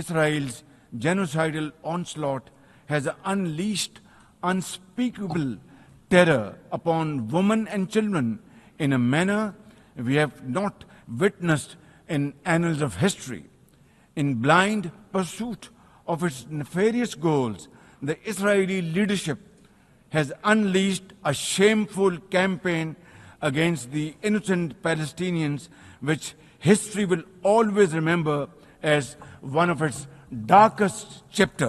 Israel's genocidal onslaught has unleashed unspeakable terror upon women and children in a manner we have not witnessed in annals of history. In blind pursuit of its nefarious goals, the Israeli leadership has unleashed a shameful campaign against the innocent Palestinians, which history will always remember as one of its darkest chapter.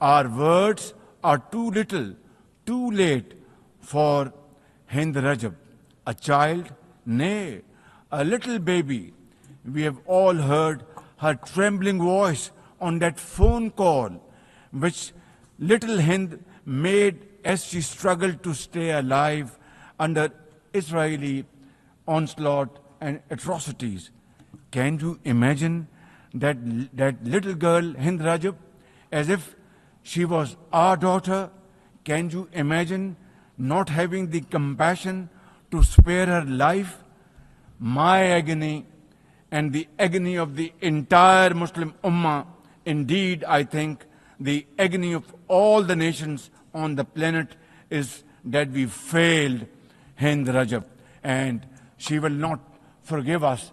Our words are too little, too late for Hind Rajab, a child, nay, a little baby. We have all heard her trembling voice on that phone call, which little Hind made as she struggled to stay alive under Israeli onslaught and atrocities. Can you imagine that little girl, Hind Rajab, as if she was our daughter? Can you imagine not having the compassion to spare her life? My agony and the agony of the entire Muslim Ummah, indeed, I think, the agony of all the nations on the planet is that we failed Hind Rajab and she will not forgive us.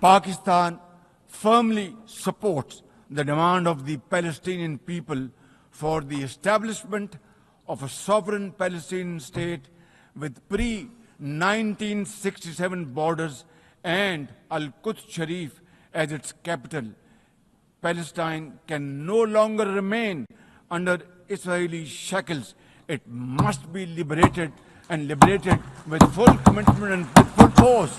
Pakistan firmly supports the demand of the Palestinian people for the establishment of a sovereign Palestinian state with pre-1967 borders and Al-Quds Sharif as its capital. Palestine can no longer remain under Israeli shackles. It must be liberated and liberated with full commitment and with full force.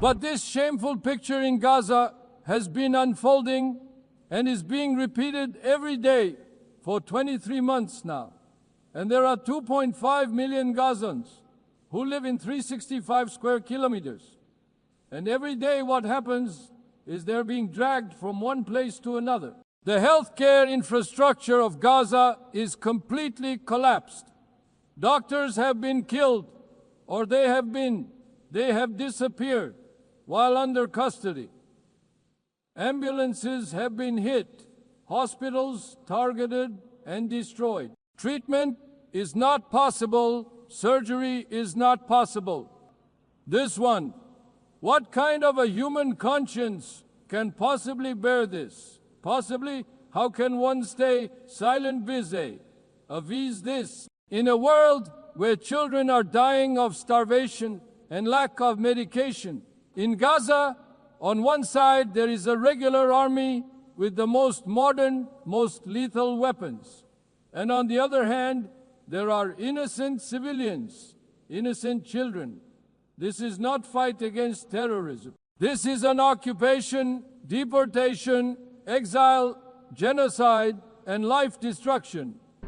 But this shameful picture in Gaza has been unfolding and is being repeated every day for 23 months now. And there are 2.5 million Gazans who live in 365 square kilometers. And every day what happens is they're being dragged from one place to another. The healthcare infrastructure of Gaza is completely collapsed. Doctors have been killed, or they have disappeared while under custody. Ambulances have been hit, hospitals targeted and destroyed. Treatment is not possible, surgery is not possible. This one, what kind of a human conscience can possibly bear this? Possibly, how can one stay silent vis this? In a world where children are dying of starvation and lack of medication, in Gaza, on one side there is a regular army with the most modern, most lethal weapons. And on the other hand, there are innocent civilians, innocent children. This is not fight against terrorism. This is an occupation, deportation, exile, genocide, and life destruction.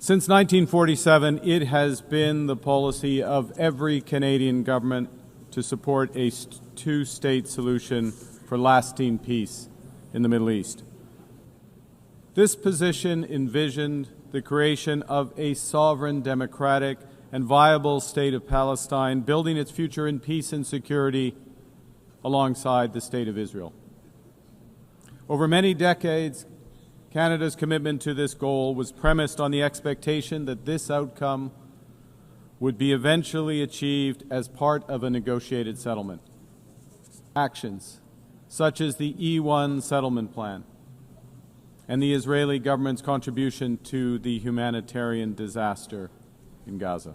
Since 1947, it has been the policy of every Canadian government to support a two-state solution for lasting peace in the Middle East. This position envisioned the creation of a sovereign, democratic, and viable state of Palestine, building its future in peace and security alongside the state of Israel. Over many decades, Canada's commitment to this goal was premised on the expectation that this outcome would be eventually achieved as part of a negotiated settlement. Actions such as the E1 settlement plan and the Israeli government's contribution to the humanitarian disaster in Gaza.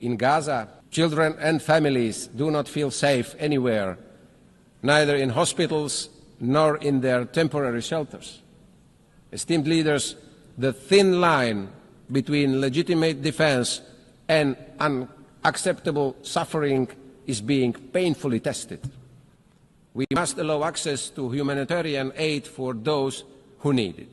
In Gaza, children and families do not feel safe anywhere, neither in hospitals nor in their temporary shelters. Esteemed leaders, the thin line between legitimate defense and unacceptable suffering is being painfully tested. We must allow access to humanitarian aid for those who need it.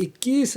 21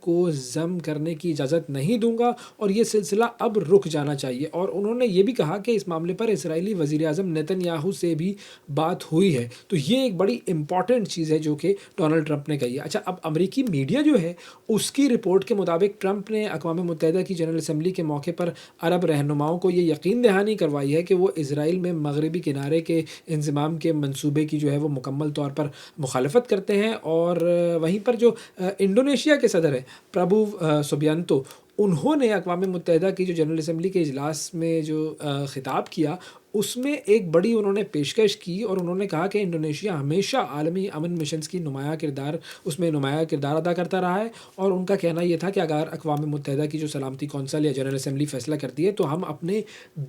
کو ضم کرنے کی اجازت نہیں دوں گا اور یہ سلسلہ اب رک جانا چاہیے. اور انہوں نے یہ بھی کہا کہ اس معاملے پر اسرائیلی وزیر اعظم نیتن یاہو سے بھی بات ہوئی ہے. تو یہ ایک بڑی امپورٹنٹ چیز ہے جو کہ ڈونلڈ ٹرمپ نے کہی ہے. اچھا، اب امریکی میڈیا جو ہے اس کی رپورٹ کے مطابق ٹرمپ نے اقوام متحدہ کی جنرل اسمبلی کے موقع پر عرب رہنماؤں کو یہ یقین دہانی کروائی ہے کہ وہ اسرائیل میں مغربی کنارے کے انضمام کے منصوبے کی جو ہے وہ مکمل طور پر مخالفت کرتے ہیں. اور وہیں پر جو انڈونیشیا کے صدر ہیں پربھو سبیانتو، انہوں نے اقوام متحدہ کی جو جنرل اسمبلی کے اجلاس میں جو خطاب کیا اس میں ایک بڑی انہوں نے پیشکش کی اور انہوں نے کہا کہ انڈونیشیا ہمیشہ عالمی امن مشنز کی نمایاں کردار ادا کرتا رہا ہے. اور ان کا کہنا یہ تھا کہ اگر اقوام متحدہ کی جو سلامتی کونسل یا جنرل اسمبلی فیصلہ کرتی ہے تو ہم اپنے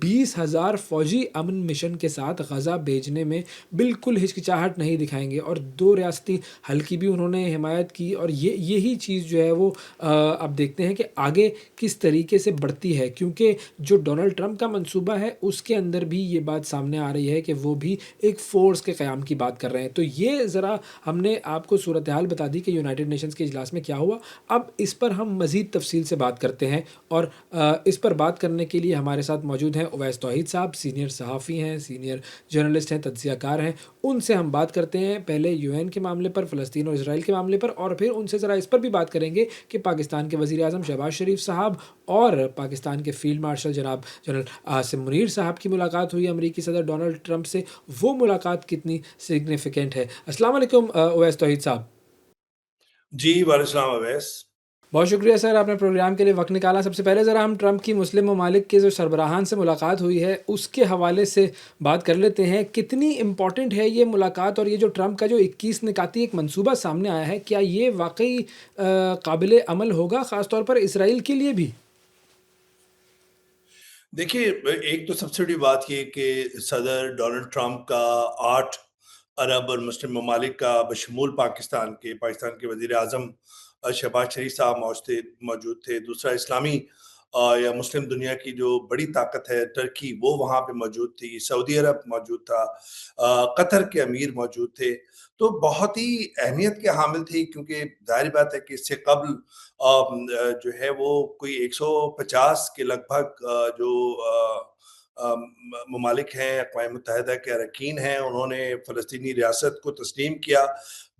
20,000 فوجی امن مشن کے ساتھ غزہ بھیجنے میں بالکل ہچکچاہٹ نہیں دکھائیں گے. اور 2 ریاستی حل کی بھی انہوں نے حمایت کی. اور یہی چیز جو ہے وہ اب دیکھتے ہیں کہ آگے کس طریقے سے بڑھتی ہے، کیونکہ جو ڈونلڈ ٹرمپ کا منصوبہ ہے اس کے اندر بھی یہ بات سامنے آ رہی ہے کہ وہ بھی ایک فورس کے قیام کی بات کر رہے ہیں. تو یہ ذرا ہم نے آپ کو صورتحال بتا دی کہ یونائٹڈ نیشنز کے اجلاس میں کیا ہوا. اب اس پر ہم مزید تفصیل سے بات کرتے ہیں اور اس پر بات کرنے کے لیے ہمارے ساتھ موجود ہیں اویس توحید صاحب، سینئر صحافی ہیں، سینئر جرنلسٹ ہیں، تجزیہ کار ہیں. ان سے ہم بات کرتے ہیں پہلے یو این کے معاملے پر، فلسطین اور اسرائیل کے معاملے پر، اور پھر ان سے ذرا اس پر بھی بات کریں گے کہ پاکستان کے وزیر اعظم شہباز شریف صاحب اور پاکستان کے فیلڈ مارشل جناب جنرل عاصم منیر صاحب کی ملاقات ہوئی امریکی صدر ڈونلڈ ٹرمپ سے. وہ ملاقات کتنی سگنیفیکنٹ ہے؟ السلام علیکم اویس توحید صاحب. جی وعلیکم السلام اویس. بہت شکریہ سر، آپ نے پروگرام کے لیے وقت نکالا. سب سے پہلے ذرا ہم ٹرمپ کی مسلم ممالک کے جو سربراہان سے ملاقات ہوئی ہے اس کے حوالے سے بات کر لیتے ہیں. کتنی امپورٹنٹ ہے یہ ملاقات اور یہ جو ٹرمپ کا جو 21 نکاتی ایک منصوبہ سامنے آیا ہے، کیا یہ واقعی قابل عمل ہوگا خاص طور پر اسرائیل کے لیے بھی؟ دیکھیے، ایک تو سب سے بڑی بات یہ کہ صدر ڈونلڈ ٹرمپ کا 8 عرب اور مسلم ممالک کا بشمول پاکستان کے وزیر اعظم شہباز شریف صاحب موجود تھے. دوسرا، اسلامی یا مسلم دنیا کی جو بڑی طاقت ہے ترکی، وہ وہاں پہ موجود تھی. سعودی عرب موجود تھا، قطر کے امیر موجود تھے. تو بہت ہی اہمیت کے حامل تھی، کیونکہ ظاہر بات ہے کہ اس سے قبل جو ہے وہ کوئی 150 کے لگ بھگ جو ممالک ہیں، اقوام متحدہ کے اراکین ہیں، انہوں نے فلسطینی ریاست کو تسلیم کیا،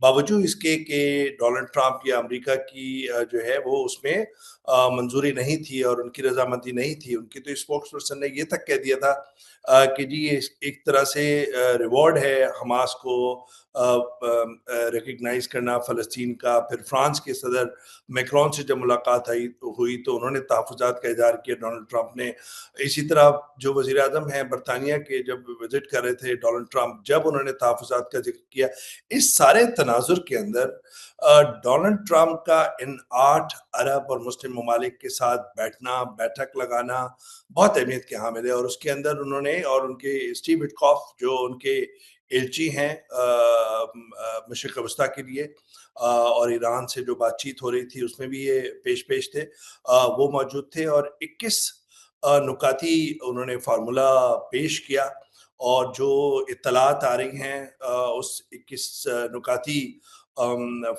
باوجود اس کے کہ ڈونلڈ ٹرمپ یا امریکہ کی جو ہے وہ اس میں منظوری نہیں تھی اور ان کی رضامندی نہیں تھی. ان کی تو اسپوکس پرسن نے یہ تک کہہ دیا تھا کہ جی یہ ایک طرح سے ریوارڈ ہے حماس کو ریکگنائز کرنا فلسطین کا. پھر فرانس کے صدر میکرون سے جب ملاقات ہوئی تو انہوں نے تحفظات کا اظہار کیا ڈونلڈ ٹرمپ نے. اسی طرح جو وزیر اعظم ہیں برطانیہ کے، جب وزٹ کر رہے تھے ڈونلڈ ٹرمپ، جب انہوں نے تحفظات کا ذکر کیا. اس سارے تناظر کے اندر ڈونلڈ ٹرمپ کا ان 8 عرب اور مسلم ممالک کے ساتھ بیٹھنا، بیٹھک لگانا بہت اہمیت کے حامل ہے. اور اس کے اندر انہوں نے اور ان کے اسٹیو وٹکاف جو ان کے ایلچی ہیں مشرق وسطیٰ کے لیے، اور ایران سے جو بات چیت ہو رہی تھی اس میں بھی یہ پیش تھے، وہ موجود تھے. اور 21 نکاتی انہوں نے فارمولا پیش کیا. اور جو اطلاعات آ رہی ہیں اس 21 نکاتی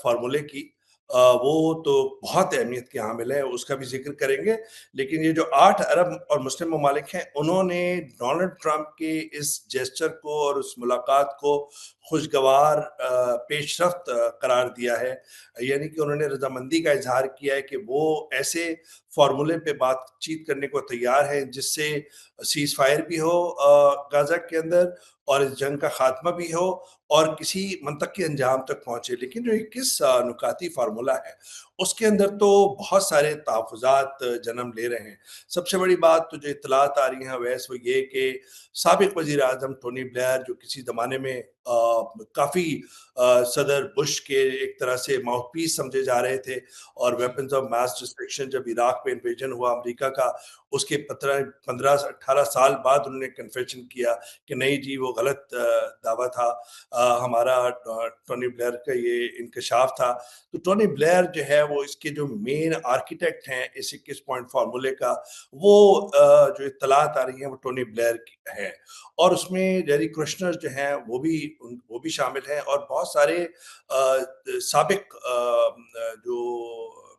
فارمولے کی، وہ تو بہت اہمیت کے حامل ہے، اس کا بھی ذکر کریں گے. لیکن یہ جو 8 عرب اور مسلم ممالک ہیں، انہوں نے ڈونلڈ ٹرمپ کے اس جیسچر کو اور اس ملاقات کو خوشگوار پیش رفت قرار دیا ہے. یعنی کہ انہوں نے رضامندی کا اظہار کیا ہے کہ وہ ایسے فارمولے پہ بات چیت کرنے کو تیار ہیں جس سے سیز فائر بھی ہو غزہ کے اندر، اور اس جنگ کا خاتمہ بھی ہو اور کسی منطقی انجام تک پہنچے. لیکن جو 21 نکاتی فارمولہ ہے اس کے اندر تو بہت سارے تحفظات جنم لے رہے ہیں. سب سے بڑی بات تو جو اطلاعات آ رہی ہیں ویسے وہ یہ کہ سابق وزیر اعظم ٹونی بلیئر، جو کسی زمانے میں کافی صدر بش کے ایک طرح سے ماؤتھ پیس سمجھے جا رہے تھے، اور ویپنز آف ماس ڈسٹرکشن جب عراق پہ انویژن ہوا امریکہ کا، اس کے 15-18 سال بعد انہوں نے کنفیشن کیا کہ نہیں جی وہ غلط دعویٰ تھا ہمارا. ٹونی بلیئر کا یہ انکشاف تھا. تو ٹونی بلیئر جو ہے وہ اس کے جو مین آرکیٹیکٹ ہیں اس 21 پوائنٹ فارمولے کا، وہ جو اطلاعات آ رہی ہیں وہ ٹونی بلیئر کی ہے. اور اس میں جیری کرشنر جو ہیں وہ بھی شامل ہیں، اور بہت سارے سابق جو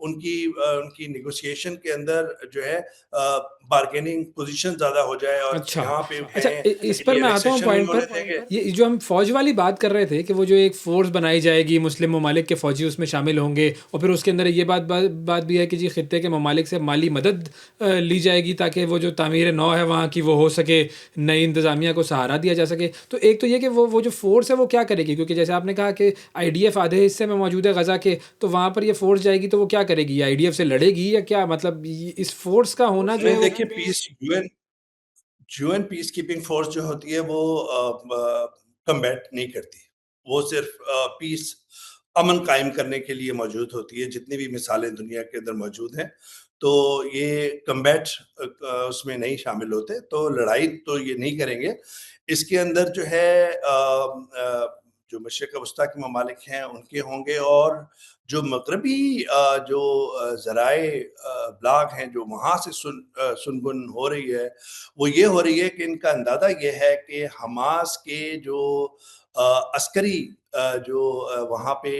ان کی نیگوسیشن کے اندر جو ہے بارگیننگ پوزیشن زیادہ ہو جائے, اور اچھا یہاں پہ اچھا اس پر یہ میں آتا ہوں ریسیشن پوائنٹ ہونے پر. دیں گے. یہ جو ہم فوج والی بات کر رہے تھے کہ وہ جو ایک فورس بنائی جائے گی, مسلم ممالک کے فوجی اس میں شامل ہوں گے, اور پھر اس کے اندر یہ بات بھی ہے کہ جی خطے کے ممالک سے مالی مدد لی جائے گی تاکہ وہ جو تعمیر نو ہے وہاں کی وہ ہو سکے, نئی انتظامیہ کو سہارا دیا جا سکے. تو ایک تو یہ کہ وہ جو فورس ہے وہ کیا کرے گی, کیونکہ جیسے آپ نے کہا کہ آئی ڈی ایف آدھے حصے میں موجود ہے غزہ کے, تو وہاں پر یہ فورس جائے گی تو وہ کیا کرے گی, آئی ڈی ایف سے لڑے گی یا کیا, مطلب اس فورس کا ہونا جو ہے دیکھیے peace U N peacekeeping force جو ہوتی ہے وہ کمبیٹ نہیں کرتی, وہ صرف پیس امن قائم کرنے کے لیے موجود ہوتی ہے. جتنی بھی مثالیں دنیا کے اندر موجود ہیں تو یہ کمبیٹ اس میں نہیں شامل ہوتے, تو لڑائی تو یہ نہیں کریں گے. اس کے اندر جو ہے جو مشرق وسطیٰ کے ممالک ہیں ان کے ہوں گے, اور جو مغربی جو ذرائع ابلاغ ہیں جو وہاں سے سنگن ہو رہی ہے وہ یہ ہو رہی ہے کہ ان کا اندازہ یہ ہے کہ حماس کے جو عسکری جو وہاں پہ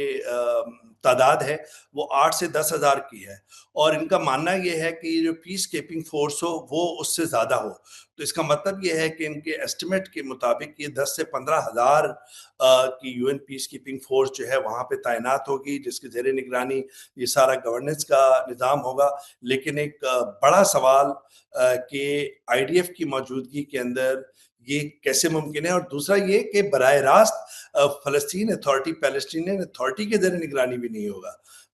تعداد ہے وہ 8 سے 10 ہزار کی ہے, اور ان کا ماننا یہ ہے کہ جو پیس کیپنگ فورس ہو وہ اس سے زیادہ ہو. تو اس کا مطلب یہ ہے کہ ان کے ایسٹیمیٹ کے مطابق یہ 10 سے 15 ہزار کی U N peacekeeping force جو ہے وہاں پہ تعینات ہوگی, جس کے زیر نگرانی یہ سارا گورننس کا نظام ہوگا. لیکن ایک بڑا سوال کہ آئی ڈی ایف کی موجودگی کے اندر یہ کیسے ممکن ہے, اور دوسرا یہ کہ براہ راست فلسطین اتھارٹی, پیلسٹینین اتھارٹی کے زیر نگرانی بھی نہیں ہوگا.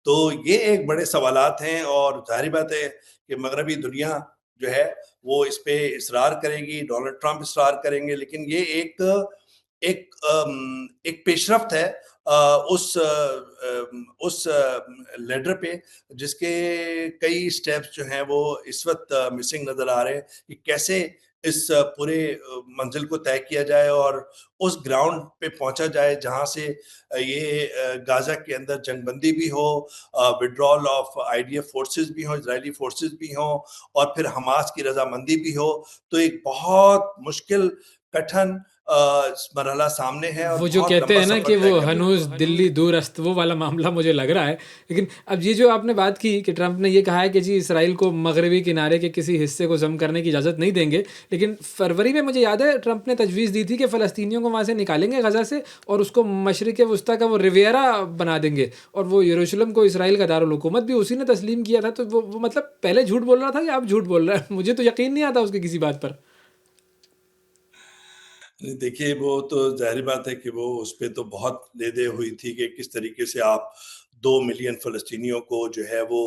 تو یہ ایک بڑے سوالات ہیں, اور ظاہری بات ہے کہ مغربی دنیا جو ہے وہ اس پہ اصرار کرے گی, ڈونلڈ ٹرمپ اصرار کریں گے, لیکن یہ ایک پیش رفت ہے اس لیڈر پہ جس کے کئی سٹیپس جو ہیں وہ اس وقت مسنگ نظر آ رہے ہیں کہ کیسے اس پورے منزل کو طے کیا جائے اور اس گراؤنڈ پہ پہنچا جائے جہاں سے یہ غازہ کے اندر جنگ بندی بھی ہو, withdrawal of I D F forces بھی ہوں, اسرائیلی فورسز بھی ہوں, اور پھر حماس کی رضامندی بھی ہو. تو ایک بہت مشکل کٹھن مرحلہ سامنے ہے, اور وہ جو کہتے ہیں نا کہ وہ ہنوز دلی دور است, وہ والا معاملہ مجھے لگ رہا ہے. لیکن اب یہ جو آپ نے بات کی کہ ٹرمپ نے یہ کہا ہے کہ جی اسرائیل کو مغربی کنارے کے کسی حصے کو ضم کرنے کی اجازت نہیں دیں گے, لیکن فروری میں مجھے یاد ہے ٹرمپ نے تجویز دی تھی کہ فلسطینیوں کو وہاں سے نکالیں گے غزہ سے, اور اس کو مشرق وسطیٰ کا وہ ریویرا بنا دیں گے, اور وہ یروشلم کو اسرائیل کا دارالحکومت بھی اسی نے تسلیم کیا تھا. تو وہ مطلب پہلے جھوٹ بول رہا تھا یا اب جھوٹ بول رہا ہے, مجھے تو یقین نہیں آتا اس کی کسی بات پر. دیکھیے وہ تو ظاہری بات ہے کہ وہ اس پہ تو بہت دے دے ہوئی تھی کہ کس طریقے سے آپ 2 ملین فلسطینیوں کو جو ہے وہ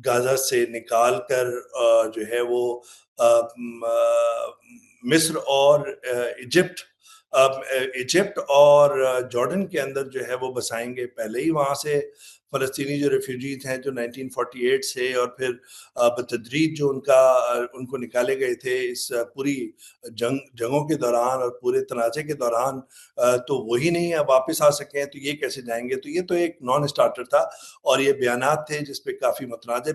غازہ سے نکال کر جو ہے وہ مصر اور ایجپٹ اور جارڈن کے اندر جو ہے وہ بسائیں گے. پہلے ہی وہاں سے فلسطینی جو ریفیوجیز ہیں جو 1948 سے اور پھر بتدریج جو ان کو نکالے گئے تھے اس پوری جنگوں کے دوران اور پورے تنازع کے دوران, تو وہی نہیں واپس آ سکے ہیں, تو یہ کیسے جائیں گے. تو یہ تو ایک نان اسٹارٹر تھا, اور یہ بیانات تھے جس پہ کافی متنازع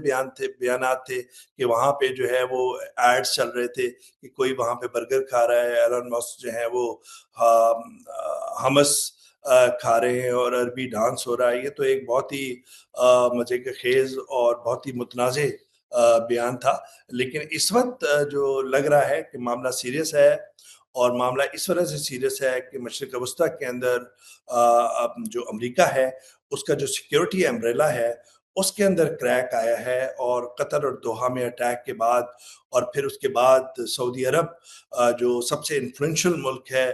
بیانات تھے کہ وہاں پہ جو ہے وہ ایڈز چل رہے تھے کہ کوئی وہاں پہ برگر کھا رہا ہے, ایلن مسک جو ہے وہ ہمس کھا رہے ہیں اور عربی ڈانس ہو رہا ہے. یہ تو ایک بہت ہی مزے کے خیز اور بہت ہی متنازع بیان تھا. لیکن اس وقت جو لگ رہا ہے کہ معاملہ سیریس ہے, اور معاملہ اس وجہ سے سیریس ہے کہ مشرق وسطیٰ کے اندر جو امریکہ ہے اس کا جو سیکیورٹی امبریلا ہے اس کے اندر کریک آیا ہے, اور قطر اور دوحہ میں اٹیک کے بعد, اور پھر اس کے بعد سعودی عرب جو سب سے انفلوئنشل ملک ہے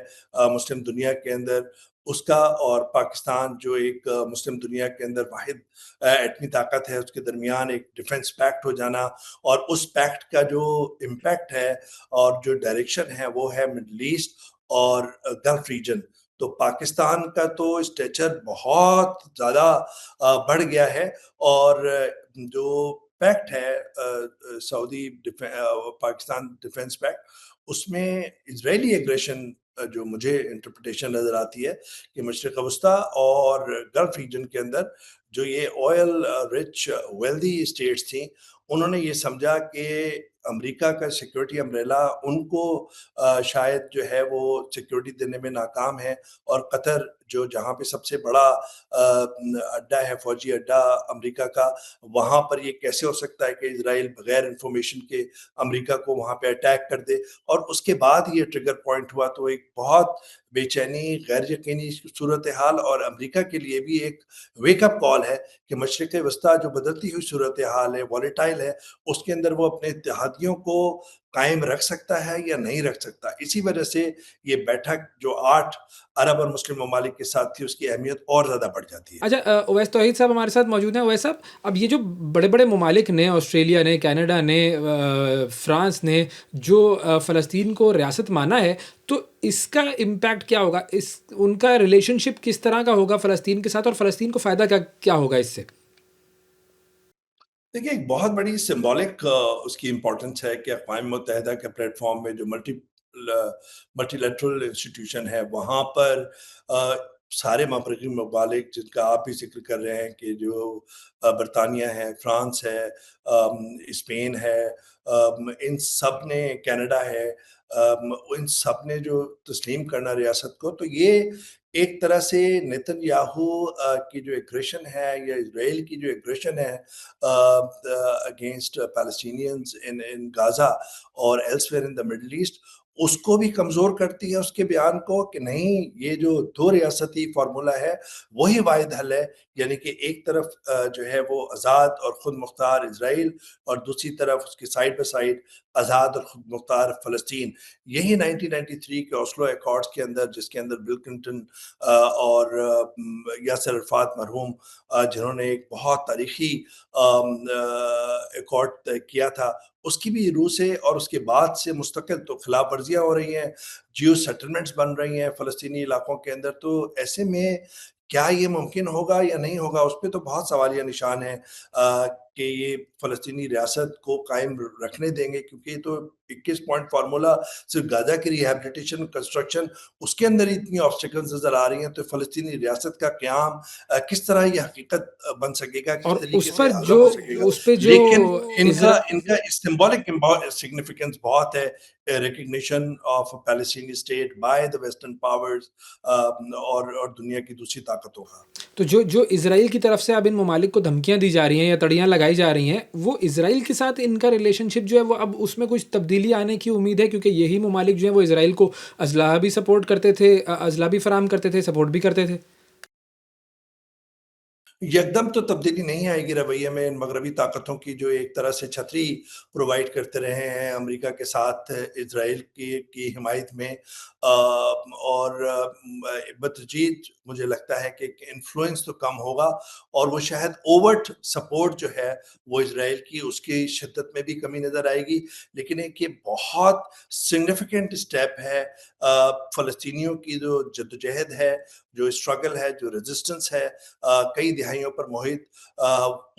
مسلم دنیا کے اندر اس کا, اور پاکستان جو ایک مسلم دنیا کے اندر واحد ایٹمی طاقت ہے, اس کے درمیان ایک ڈیفنس پیکٹ ہو جانا, اور اس پیکٹ کا جو امپیکٹ ہے اور جو ڈائریکشن ہے وہ ہے مڈل ایسٹ اور گلف ریجن. تو پاکستان کا تو اسٹیچر بہت زیادہ بڑھ گیا ہے, اور جو پیکٹ ہے سعودی پاکستان ڈیفنس پیکٹ, اس میں اسرائیلی ایگریشن جو مجھے انٹرپریٹیشن نظر آتی ہے کہ مشرق وسطیٰ اور گلف ریجن کے اندر جو یہ آئل رچ ویلدی اسٹیٹس تھیں, انہوں نے یہ سمجھا کہ امریکہ کا سیکیورٹی امبریلا ان کو شاید جو ہے وہ سیکیورٹی دینے میں ناکام ہے, اور قطر جو جہاں پہ سب سے بڑا اڈا ہے فوجی اڈا امریکہ کا، وہاں پر یہ کیسے ہو سکتا ہے کہ اسرائیل بغیر انفارمیشن کے امریکہ کو وہاں پہ اٹیک کر دے؟ اور اس کے بعد یہ ٹریگر پوائنٹ ہوا تو ایک بہت بے چینی، غیر یقینی صورتحال، اور امریکہ کے لیے بھی ایک ویک اپ کال ہے کہ مشرق وسطیٰ جو بدلتی ہوئی صورتحال ہے، والیٹائل ہے، اس کے اندر وہ اپنے اتحادیوں کو قائم رکھ سکتا ہے یا نہیں رکھ سکتا۔ اسی وجہ سے یہ بیٹھک جو 8 عرب اور مسلم ممالک کے ساتھ تھی، اس کی اہمیت اور زیادہ بڑھ جاتی ہے۔ اچھا، اویس توحید صاحب ہمارے ساتھ موجود ہیں۔ اویس صاحب، اب یہ جو بڑے بڑے ممالک نے، آسٹریلیا نے، کینیڈا نے، فرانس نے، جو فلسطین کو ریاست مانا ہے، تو اس کا امپیکٹ کیا ہوگا؟ ان کا ریلیشن شپ کس طرح کا ہوگا فلسطین کے ساتھ، اور فلسطین کو فائدہ کیا ہوگا اس سے؟ دیکھیے، ایک بہت بڑی سمبولک اس کی امپورٹنس ہے کہ اقوام متحدہ کے پلیٹ فارم میں جو ملٹی لیٹرل انسٹیٹیوشن ہے، وہاں پر سارے مغربی ممالک جن کا آپ بھی ذکر کر رہے ہیں کہ جو برطانیہ ہے، فرانس ہے، اسپین ہے، ان سب نے، کینیڈا ہے، ان سب نے جو تسلیم کرنا ریاست کو، تو یہ ایک طرح سے نیتن یاہو کی جو ایگریشن ہے، یا اسرائیل کی جو ایگریشن ہے اگینسٹ پیلسٹینینز ان غازہ اور ایلسویئر ان دا مڈل ایسٹ، اس کو بھی کمزور کرتی ہے، اس کے بیان کو، کہ نہیں، یہ جو دو ریاستی فارمولہ ہے وہی واحد حل ہے۔ یعنی کہ ایک طرف جو ہے وہ آزاد اور خود مختار اسرائیل، اور دوسری طرف اس کے سائیڈ بائی سائیڈ آزاد اور خود مختار فلسطین۔ یہی 1993 کے اوسلو ایکارڈز کے اندر، جس کے اندر بل کلنٹن اور یاسر عرفات مرحوم، جنہوں نے ایک بہت تاریخی ایکارڈ طے کیا تھا، اس کی بھی روح سے اور اس کے بعد سے مستقل تو خلاف ورزیاں ہو رہی ہیں، جیو سیٹلمنٹس بن رہی ہیں فلسطینی علاقوں کے اندر۔ تو ایسے میں کیا یہ ممکن ہوگا یا نہیں ہوگا؟ اس پہ تو بہت سوالیہ نشان ہیں کہ یہ فلسطینی ریاست کو قائم رکھنے دیں گے، کیونکہ یہ تو 21 پوائنٹ فارمولا صرف غزہ کی ریہیبلیٹیشن، کنسٹرکشن، اس کے اندر اتنی آبسٹیکلز نظر آ رہی ہیں، تو فلسطینی ریاست کا قیام کس طرح یہ حقیقت بن سکے گا، کس اور طریقے اس سے پر عمل ہو سکے گا؟ اس پہ جو لیکن ان کا سمبولک سگنیفیکنس بہت ہے، recognition of Palestinian state by the western powers اور دنیا کی دوسری طاقتوں کا۔ تو جو اسرائیل کی طرف سے اب ان ممالک کو دھمکیاں دی جا رہی ہیں یا تڑیاں لگائی جا رہی ہیں، وہ اسرائیل کے ساتھ ان کا ریلیشن شپ جو ہے وہ اب اس میں کچھ تبدیلی آنے کی امید ہے؟ کیونکہ یہی ممالک جو ہیں وہ اسرائیل کو اسلحہ بھی سپورٹ کرتے تھے، اسلحہ بھی فراہم کرتے تھے، سپورٹ بھی کرتے تھے۔ یکدم تو تبدیلی نہیں آئے گی رویے میں، ان مغربی طاقتوں کی جو ایک طرح سے چھتری پرووائڈ کرتے رہے ہیں امریکہ کے ساتھ اسرائیل کی حمایت میں، اور بتدریج مجھے لگتا ہے کہ انفلوئنس تو کم ہوگا، اور وہ شاید اوورٹ سپورٹ جو ہے وہ اسرائیل کی، اس کی شدت میں بھی کمی نظر آئے گی۔ لیکن ایک یہ بہت سگنیفیکنٹ اسٹیپ ہے فلسطینیوں کی جو جدوجہد ہے، جو اسٹرگل ہے، جو ریزسٹنس ہے کئی دہائیوں پر محیط،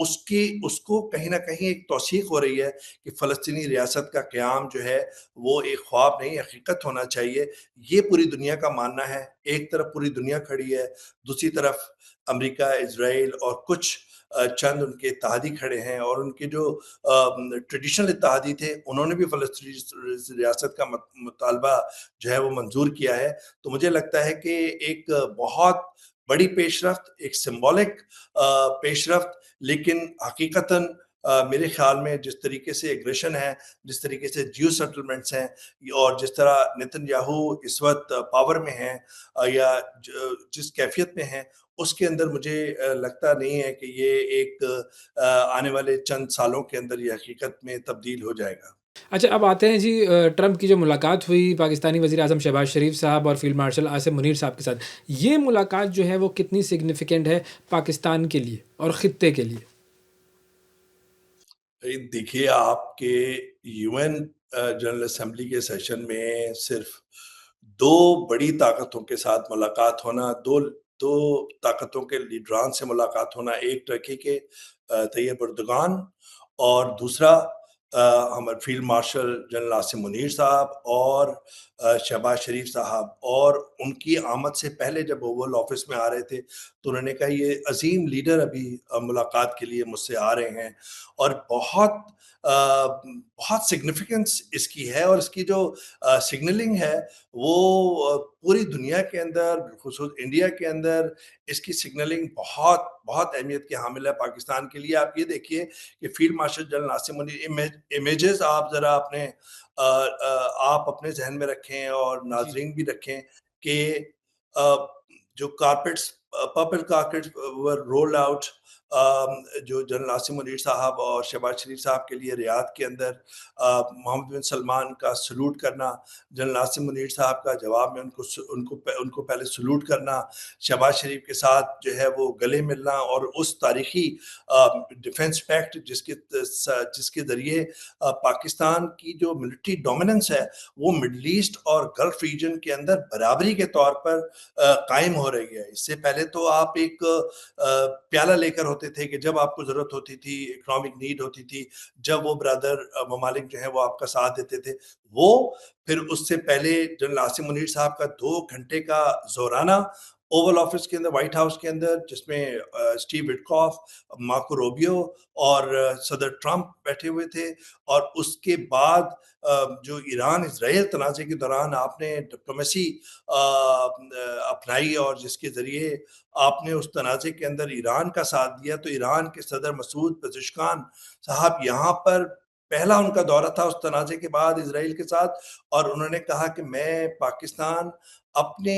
اس کو کہیں نہ کہیں ایک توثیق ہو رہی ہے کہ فلسطینی ریاست کا قیام جو ہے وہ ایک خواب نہیں، حقیقت ہونا چاہیے۔ یہ پوری دنیا کا ماننا ہے۔ ایک طرف پوری دنیا کھڑی ہے، دوسری طرف امریکہ، اسرائیل اور کچھ چند ان کے اتحادی کھڑے ہیں، اور ان کے جو ٹریڈیشنل اتحادی تھے انہوں نے بھی فلسطینی ریاست کا مطالبہ جو ہے وہ منظور کیا ہے۔ تو مجھے لگتا ہے کہ ایک بہت بڑی پیش رفت، ایک سمبولک پیش رفت، لیکن حقیقتاً میرے خیال میں جس طریقے سے ایگریشن ہے، جس طریقے سے جیو سیٹلمنٹس ہیں، اور جس طرح نیتن یاہو اس وقت پاور میں ہیں، یا جس کیفیت میں ہیں، اس کے اندر مجھے لگتا نہیں ہے کہ یہ ایک آنے والے چند سالوں کے اندر یہ حقیقت میں تبدیل ہو جائے گا۔ اچھا، اب آتے ہیں جی ٹرمپ کی جو ملاقات ہوئی پاکستانی وزیر اعظم شہباز شریف صاحب اور فیلڈ مارشل عاصم منیر صاحب کے ساتھ، یہ ملاقات جو ہے وہ کتنی سگنیفیکنٹ ہے پاکستان کے لیے اور خطے کے لیے؟ دیکھیے، آپ کے یو این جنرل اسمبلی کے سیشن میں صرف دو بڑی طاقتوں کے ساتھ ملاقات ہونا، دو طاقتوں کے لیڈران سے ملاقات ہونا، ایک ترکی کے طیب اردگان، اور دوسرا ہمارے field marshal general Asim Munir صاحب اور شہباز شریف صاحب۔ اور ان کی آمد سے پہلے جب اوول آفس میں آ رہے تھے تو انہوں نے کہا یہ عظیم لیڈر ابھی ملاقات کے لیے مجھ سے آ رہے ہیں، اور بہت سگنیفیکنس اس کی ہے، اور اس کی جو سگنلنگ ہے وہ پوری دنیا کے اندر خصوص انڈیا کے اندر اس کی سگنلنگ بہت بہت اہمیت کی حامل ہے پاکستان کے لیے. آپ یہ دیکھیے کہ field marshal general Nasir Munir images آپ ذرا آپ اپنے ذہن میں رکھیں اور ناظرین بھی رکھیں کہ جو carpets purple carpets roll out جو جنرل ناصر منیر صاحب اور شہباز شریف صاحب کے لیے ریاض کے اندر محمد بن سلمان کا سلوٹ کرنا, جنرل ناصر منیر صاحب کا جواب میں ان کو پہلے سلوٹ کرنا, شہباز شریف کے ساتھ جو ہے وہ گلے ملنا, اور اس تاریخی ڈیفنس پیکٹ جس کے ذریعے پاکستان کی جو ملٹری ڈومیننس ہے وہ مڈل ایسٹ اور گلف ریجن کے اندر برابری کے طور پر قائم ہو رہی ہے. اس سے پہلے تو آپ ایک پیالہ لے کر ہوتے تھے کہ جب آپ کو ضرورت ہوتی تھی, اکنامک نیڈ ہوتی تھی, جب وہ برادر ممالک جو ہیں وہ آپ کا ساتھ دیتے تھے. وہ پھر اس سے پہلے جنرل ناصر منیر صاحب کا 2 گھنٹے کا زورانہ اوول آفس کے اندر, وائٹ ہاؤس کے اندر, جس میں اسٹیو وٹکاف, مارکو روبیو اور صدر ٹرمپ بیٹھے ہوئے تھے. اور اس کے بعد جو ایران اسرائیل تنازع کے دوران آپ نے ڈپلومیسی اپنائی اور جس کے ذریعے آپ نے اس تنازع کے اندر ایران کا ساتھ دیا, تو ایران کے صدر مسعود پزشکان صاحب یہاں پر پہلا ان کا دورہ تھا اس تنازع کے بعد اسرائیل کے ساتھ, اور انہوں نے کہا کہ میں پاکستان اپنے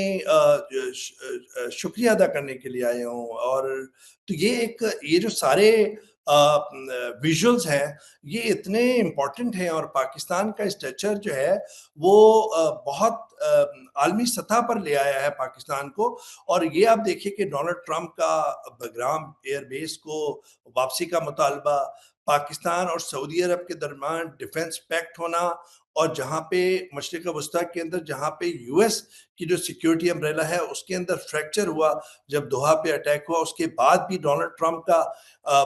شکریہ ادا کرنے کے لیے آئے ہوں. اور تو یہ جو سارے ویژولز ہیں یہ اتنے امپورٹنٹ ہیں, اور پاکستان کا اسٹیچر جو ہے وہ بہت عالمی سطح پر لے آیا ہے پاکستان کو. اور یہ آپ دیکھیے کہ ڈونلڈ ٹرمپ کا بگرام ایئر بیس کو واپسی کا مطالبہ, پاکستان اور سعودی عرب کے درمیان ڈیفنس پیکٹ ہونا, اور جہاں پہ مشرق وسطیٰ کے اندر جہاں پہ یو ایس کی جو سیکیورٹی امبریلا ہے اس کے اندر فریکچر ہوا جب دوحہ پہ اٹیک ہوا, اس کے بعد بھی ڈونلڈ ٹرمپ کا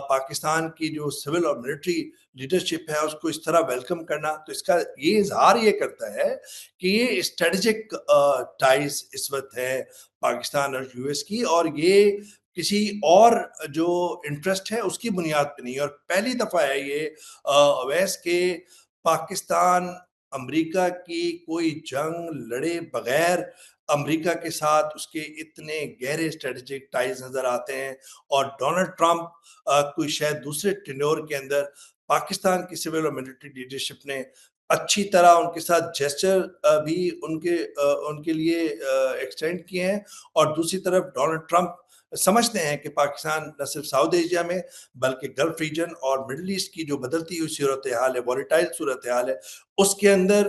پاکستان کی جو سول اور ملٹری لیڈرشپ ہے اس کو اس طرح ویلکم کرنا, تو اس کا یہ اظہار یہ کرتا ہے کہ یہ اسٹریٹجک ٹائز اس وقت ہے پاکستان اور یو ایس کی, اور یہ کسی اور جو انٹرسٹ ہے اس کی بنیاد پہ نہیں. اور پہلی دفعہ ہے یہ اویس کہ پاکستان امریکہ کی کوئی جنگ لڑے بغیر امریکہ کے ساتھ اس کے اتنے گہرے اسٹریٹجک ٹائز نظر آتے ہیں, اور ڈونلڈ ٹرمپ کوئی شاید دوسرے ٹینور کے اندر پاکستان کی سول اور ملٹری لیڈرشپ نے اچھی طرح ان کے ساتھ جیسچر بھی ان کے لیے ایکسٹینڈ کیے ہیں, اور دوسری طرف ڈونلڈ ٹرمپ سمجھتے ہیں کہ پاکستان نہ صرف ساؤتھ ایشیا میں بلکہ گلف ریجن اور مڈل ایسٹ کی جو بدلتی ہوئی صورتحال ہے, والیٹائل صورتحال ہے, اس کے اندر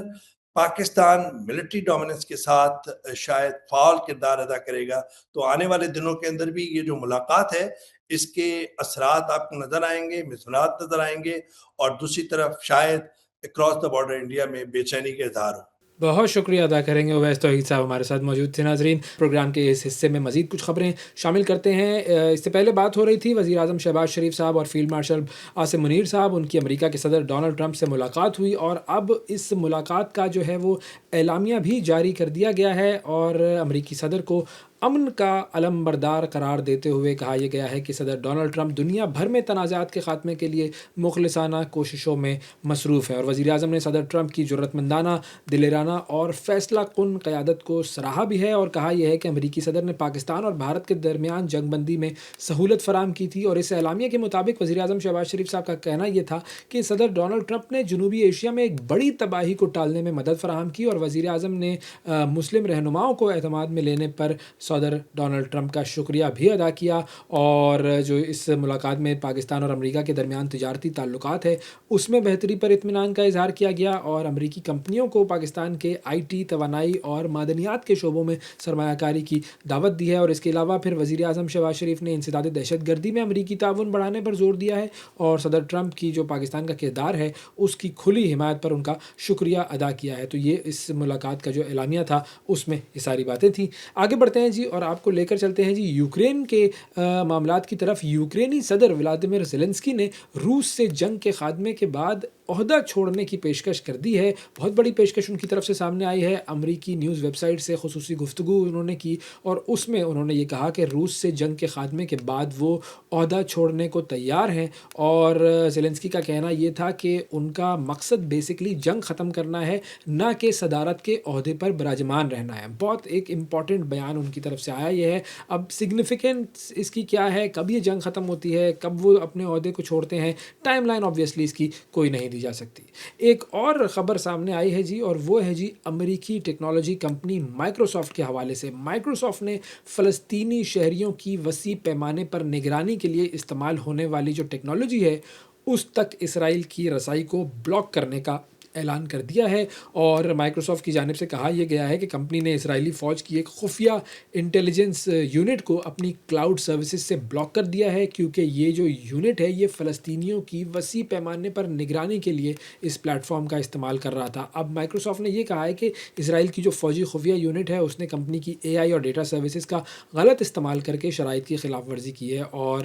پاکستان ملٹری ڈومیننس کے ساتھ شاید فعال کردار ادا کرے گا. تو آنے والے دنوں کے اندر بھی یہ جو ملاقات ہے اس کے اثرات آپ کو نظر آئیں گے, مثبات نظر آئیں گے, اور دوسری طرف شاید اکراس دا بارڈر انڈیا میں بے چینی کا اظہار ہو. بہت شکریہ ادا کریں گے اویس توحید صاحب ہمارے ساتھ موجود تھے. ناظرین, پروگرام کے اس حصے میں مزید کچھ خبریں شامل کرتے ہیں. اس سے پہلے بات ہو رہی تھی وزیر اعظم شہباز شریف صاحب اور فیلڈ مارشل عاصم منیر صاحب, ان کی امریکہ کے صدر ڈونلڈ ٹرمپ سے ملاقات ہوئی, اور اب اس ملاقات کا جو ہے وہ اعلامیہ بھی جاری کر دیا گیا ہے, اور امریکی صدر کو امن کا علم بردار قرار دیتے ہوئے کہا یہ گیا ہے کہ صدر ڈونلڈ ٹرمپ دنیا بھر میں تنازعات کے خاتمے کے لیے مخلصانہ کوششوں میں مصروف ہیں. اور وزیر اعظم نے صدر ٹرمپ کی جرأت مندانہ, دلیرانہ اور فیصلہ کن قیادت کو سراہا بھی ہے, اور کہا یہ ہے کہ امریکی صدر نے پاکستان اور بھارت کے درمیان جنگ بندی میں سہولت فراہم کی تھی. اور اس اعلامیہ کے مطابق وزیر اعظم شہباز شریف صاحب کا کہنا یہ تھا کہ صدر ڈونلڈ ٹرمپ نے جنوبی ایشیا میں ایک بڑی تباہی کو ٹالنے میں مدد فراہم کی, اور وزیر اعظم نے مسلم رہنماؤں کو اعتماد میں لینے پر صدر ڈونلڈ ٹرمپ کا شکریہ بھی ادا کیا. اور جو اس ملاقات میں پاکستان اور امریکہ کے درمیان تجارتی تعلقات ہے اس میں بہتری پر اطمینان کا اظہار کیا گیا, اور امریکی کمپنیوں کو پاکستان کے آئی ٹی, توانائی اور معدنیات کے شعبوں میں سرمایہ کاری کی دعوت دی ہے. اور اس کے علاوہ پھر وزیر اعظم شہباز شریف نے انسداد دہشت گردی میں امریکی تعاون بڑھانے پر زور دیا ہے, اور صدر ٹرمپ کی جو پاکستان کا کردار ہے اس کی کھلی حمایت پر ان کا شکریہ ادا کیا ہے. تو یہ اس ملاقات کا جو اعلامیہ تھا اس میں یہ ساری باتیں تھیں. آگے بڑھتے ہیں جی, اور آپ کو لے کر چلتے ہیں جی یوکرین کے معاملات کی طرف. یوکرینی صدر ولادیمیر زیلنسکی نے روس سے جنگ کے خاتمے کے بعد عہدہ چھوڑنے کی پیشکش کر دی ہے. بہت بڑی پیشکش ان کی طرف سے سامنے آئی ہے. امریکی نیوز ویب سائٹ سے خصوصی گفتگو انہوں نے کی اور اس میں انہوں نے یہ کہا کہ روس سے جنگ کے خاتمے کے بعد وہ عہدہ چھوڑنے کو تیار ہیں. اور زیلنسکی کا کہنا یہ تھا کہ ان کا مقصد بیسکلی جنگ ختم کرنا ہے, نہ کہ صدارت کے عہدے پر براجمان رہنا ہے. بہت ایک امپورٹنٹ بیان ان کی طرف سے آیا یہ ہے. اب سگنیفیکنس اس کی کیا ہے, کب یہ جنگ ختم ہوتی ہے, کب وہ اپنے عہدے کو چھوڑتے ہیں, ٹائم لائن آبویسلی اس کی کوئی نہیں دی جا سکتی. ایک اور خبر سامنے آئی ہے جی, اور وہ ہے جی امریکی ٹیکنالوجی کمپنی مائکروسافٹ کے حوالے سے. مائکروسافٹ نے فلسطینی شہریوں کی وسیع پیمانے پر نگرانی کے لیے استعمال ہونے والی جو ٹیکنالوجی ہے اس تک اسرائیل کی رسائی کو بلاک کرنے کا اعلان کر دیا ہے. اور مائکروسافٹ کی جانب سے کہا یہ گیا ہے کہ کمپنی نے اسرائیلی فوج کی ایک خفیہ انٹیلیجنس یونٹ کو اپنی کلاؤڈ سروسز سے بلاک کر دیا ہے, کیونکہ یہ جو یونٹ ہے یہ فلسطینیوں کی وسیع پیمانے پر نگرانی کے لیے اس پلیٹ فارم کا استعمال کر رہا تھا. اب مائکروسافٹ نے یہ کہا ہے کہ اسرائیل کی جو فوجی خفیہ یونٹ ہے اس نے کمپنی کی AI اور ڈیٹا سروسز کا غلط استعمال کر کے شرائط کی خلاف ورزی کی ہے. اور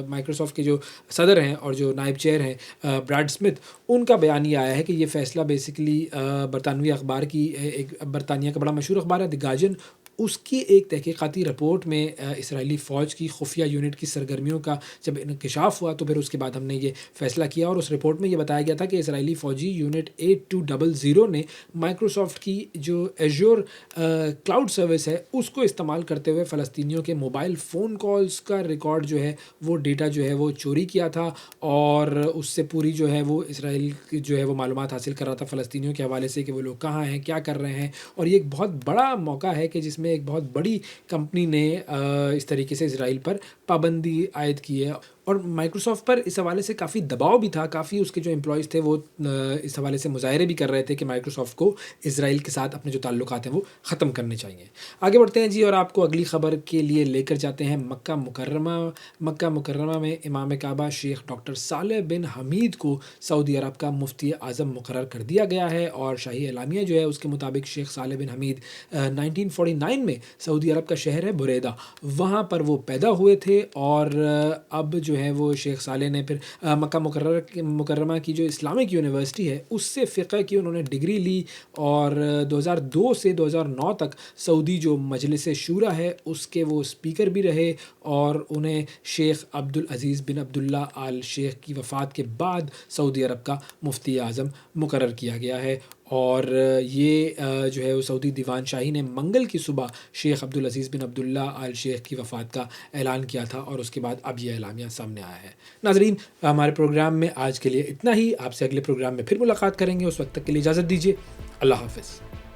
مائکروسافٹ کے جو صدر ہیں اور جو نائب چیئر ہیں براڈ اسمتھ, ان کا بیان یہ آیا ہے کہ یہ فیصلہ بیسیکلی برطانوی اخبار کی, ایک برطانیہ کا بڑا مشہور اخبار ہے دی گارجین, اس کی ایک تحقیقاتی رپورٹ میں اسرائیلی فوج کی خفیہ یونٹ کی سرگرمیوں کا جب انکشاف ہوا تو پھر اس کے بعد ہم نے یہ فیصلہ کیا. اور اس رپورٹ میں یہ بتایا گیا تھا کہ اسرائیلی فوجی یونٹ 8200 نے مائکروسافٹ کی جو ایزور کلاؤڈ سروس ہے اس کو استعمال کرتے ہوئے فلسطینیوں کے موبائل فون کالز کا ریکارڈ جو ہے وہ ڈیٹا جو ہے وہ چوری کیا تھا, اور اس سے پوری جو ہے وہ اسرائیل جو ہے وہ معلومات حاصل کر رہا تھا فلسطینیوں کے حوالے سے کہ وہ لوگ کہاں ہیں, کیا کر رہے ہیں. اور یہ ایک بہت بڑا موقع ہے کہ جس میں ایک بہت بڑی کمپنی نے اس طریقے سے اسرائیل پر پابندی عائد کی ہے. اور مائکروسافٹ پر اس حوالے سے کافی دباؤ بھی تھا, کافی اس کے جو امپلائیز تھے وہ اس حوالے سے مظاہرے بھی کر رہے تھے کہ مائکروسافٹ کو اسرائیل کے ساتھ اپنے جو تعلقات ہیں وہ ختم کرنے چاہیے. آگے بڑھتے ہیں جی, اور آپ کو اگلی خبر کے لیے لے کر جاتے ہیں مکہ مکرمہ. مکہ مکرمہ میں امام کعبہ شیخ ڈاکٹر صالح بن حمید کو سعودی عرب کا مفتی اعظم مقرر کر دیا گیا ہے. اور شاہی اعلامیہ جو ہے اس کے مطابق شیخ صالح بن حمید 1949 میں سعودی عرب کا شہر ہے بریدہ, وہاں پر وہ پیدا ہوئے تھے. اور اب جو ہے وہ شیخ صالح نے پھر مکہ مکرمہ کی جو اسلامک یونیورسٹی ہے اس سے فقہ کی انہوں نے ڈگری لی, اور 2002 سے 2009 تک سعودی جو مجلس شورا ہے اس کے وہ اسپیکر بھی رہے, اور انہیں شیخ عبدالعزیز بن عبداللہ آل شیخ کی وفات کے بعد سعودی عرب کا مفتی اعظم مقرر کیا گیا ہے. اور یہ جو ہے وہ سعودی دیوان شاہی نے منگل کی صبح شیخ عبدالعزیز بن عبداللہ آل شیخ کی وفات کا اعلان کیا تھا, اور اس کے بعد اب یہ اعلامیہ سامنے آیا ہے. ناظرین, ہمارے پروگرام میں آج کے لیے اتنا ہی. آپ سے اگلے پروگرام میں پھر ملاقات کریں گے, اس وقت تک کے لیے اجازت دیجیے. اللہ حافظ.